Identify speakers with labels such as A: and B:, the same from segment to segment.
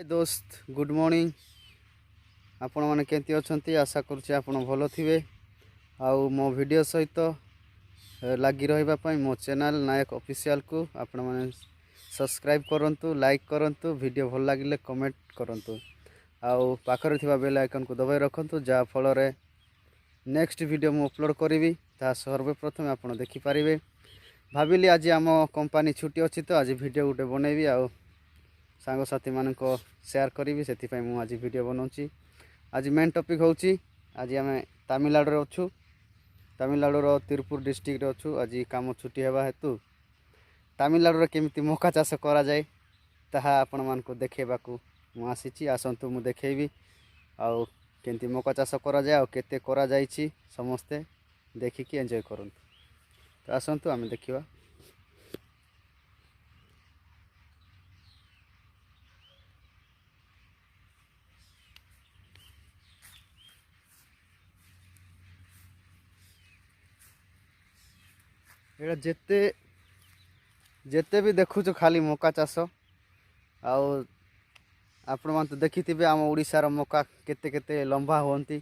A: दोस्त good morning आपण मैंने केमती अच्छा आशा करुच्चे आप भल थे आउ मो वीडियो सहित लगी रही मो चैनल नायक ऑफिशियल को आपण मैंने सब्सक्राइब करंतु लाइक करंतु वीडियो भल लगे कमेंट करंतु आउ पाखरे थिबा बेल आइकन को दबाई रखंतु जा फल नेक्स्ट वीडियो मु अपलोड करी सर्वप्रथम आप देखिपारे भाविली आज आम कंपनी छुट्टी अच्छी तो आज वीडियो गोटे बनैबी आउ सांगसाथी मान शेयर करी से आज वीडियो बनाऊँगी। आज मेन टॉपिक हूँ आज आम तमिलनाडु अच्छु तमिलनाडुर तिरुपुर डिस्ट्रिक्ट अच्छु आज काम छुट्टी होगा हेतु तमिलनाडु केमिति मका चाष करा जाए ताहा आपण मानक देखा मुझी आसतु मु देखेबी आउ केमती मका चाष करा जाए आउ केते करा जाइछि समस्ते देखिकी एंजॉय करंतु। तो आसतु आम देखिबा। एटा जेते जेते भी देखुच खाली मका चाष आउ आपण मान तो देखिथिबे आम ओडिशार मका केते केते लंबा होती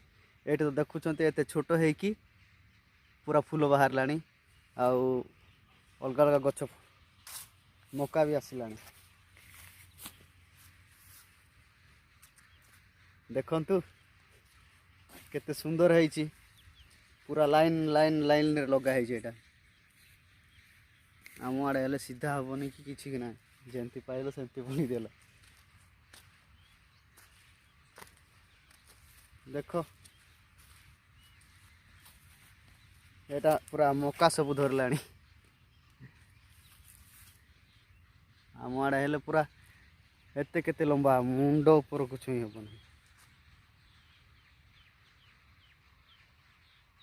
A: ये तो देखुंत एते छोट होइकी पूरा फूल बाहर लानी आउ अलग अलग गछ मका भी आसिलानी देखंतु केते सुंदर है पूरा लाइन लाइन लाइन रे लगा है एटा आम आड़े हेले सीधा हेनी कि किसी ना जमती पाइल सेमती बुनीदेल देख एटा पूरा मका सब धरला आम आड़े हेले पूरा एते केते लंबा मुंड ऊपर को छुई हेबनी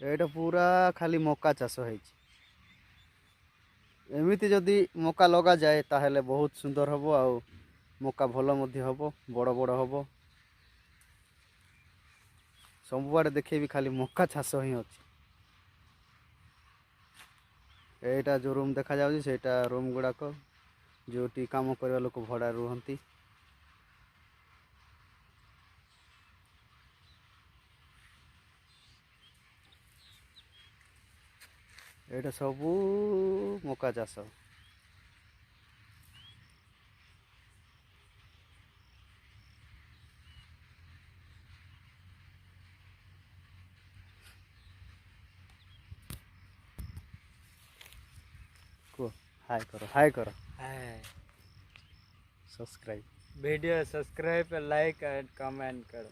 A: एटा पूरा खाली मका चाष है एमिति जदि मका लगा जाए ताहले बहुत सुंदर हबो आउ मका भल मध्य हबो बड़ बड़ हबो सबुआड़े देखे भी खाली मका चाष ही अच्छी एटा जो रूम देखा जाउछि सेटा रूम गुड़ाक जोटी काम करवा लोक भड़ा रुहंती एटा सबू मका चाष को हाय करो हाय करो
B: hi
A: subscribe
B: video subscribe like and comment करो।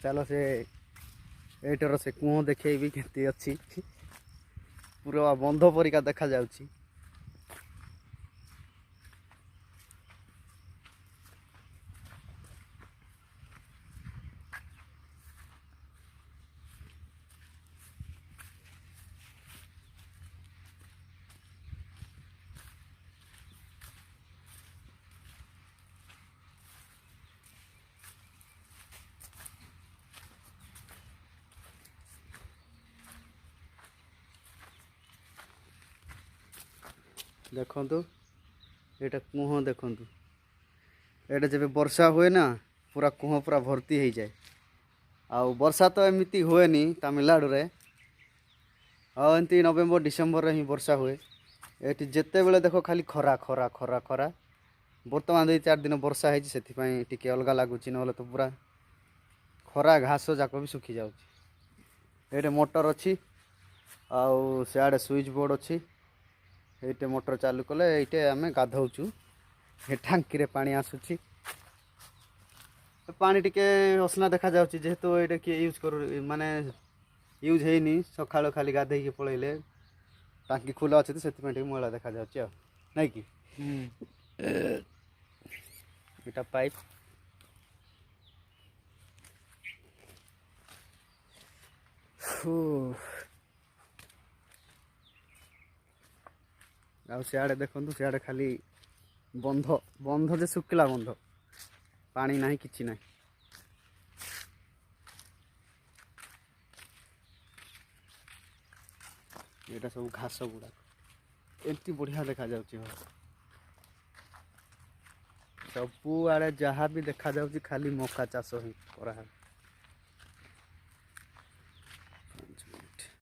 A: चलो से एटर से कुह देखेबी केते अच्छी पूरा बंध परिका देखा जाउछि देखंतु एटा कुह देखंतु एटा जब वर्षा हुए ना पूरा कुह पूरा भर्ती हो जाए आउ वर्षा तो एमती हुए नी तमिलनाडु रे हाँ एमती नवेम्बर डिसेम्बर ही वर्षा हुए ये जिते बेले देखो खाली खरा खरा खरा खरा बर्तमान 2-4 दिन वर्षा है से अलग लगुच ना तो पूरा खरा घास जाक भी सुखी जाऊँगी ये मोटर अच्छी आउ सियाड़े स्विच बोर्ड अच्छी ये मोटर चालू कले ये आम गाधौचु टांकी रे पानी आसुची पानी टिके असना देखा जाउची जेहेतु ये किए यूज कर माने यूज हैनी सकाळ खाली गाधे पलैले टांकी खुला अच्छे तो से मैला देखा जाउची आ नहीं कि इटा पाइप सियाड़े देखु सियाड़े खाली बंध बंध जे सुखिला बंध पानी नहीं किछि नहीं ये सब घास गुड़ा एमती बढ़िया देखा जाउची। ସବୁଆଡ଼େ ଯାହା ବି ଦେଖାଯାଉଛି ଖାଲି ମକା ଚାଷ ହିଁ କରାହେଉଛି।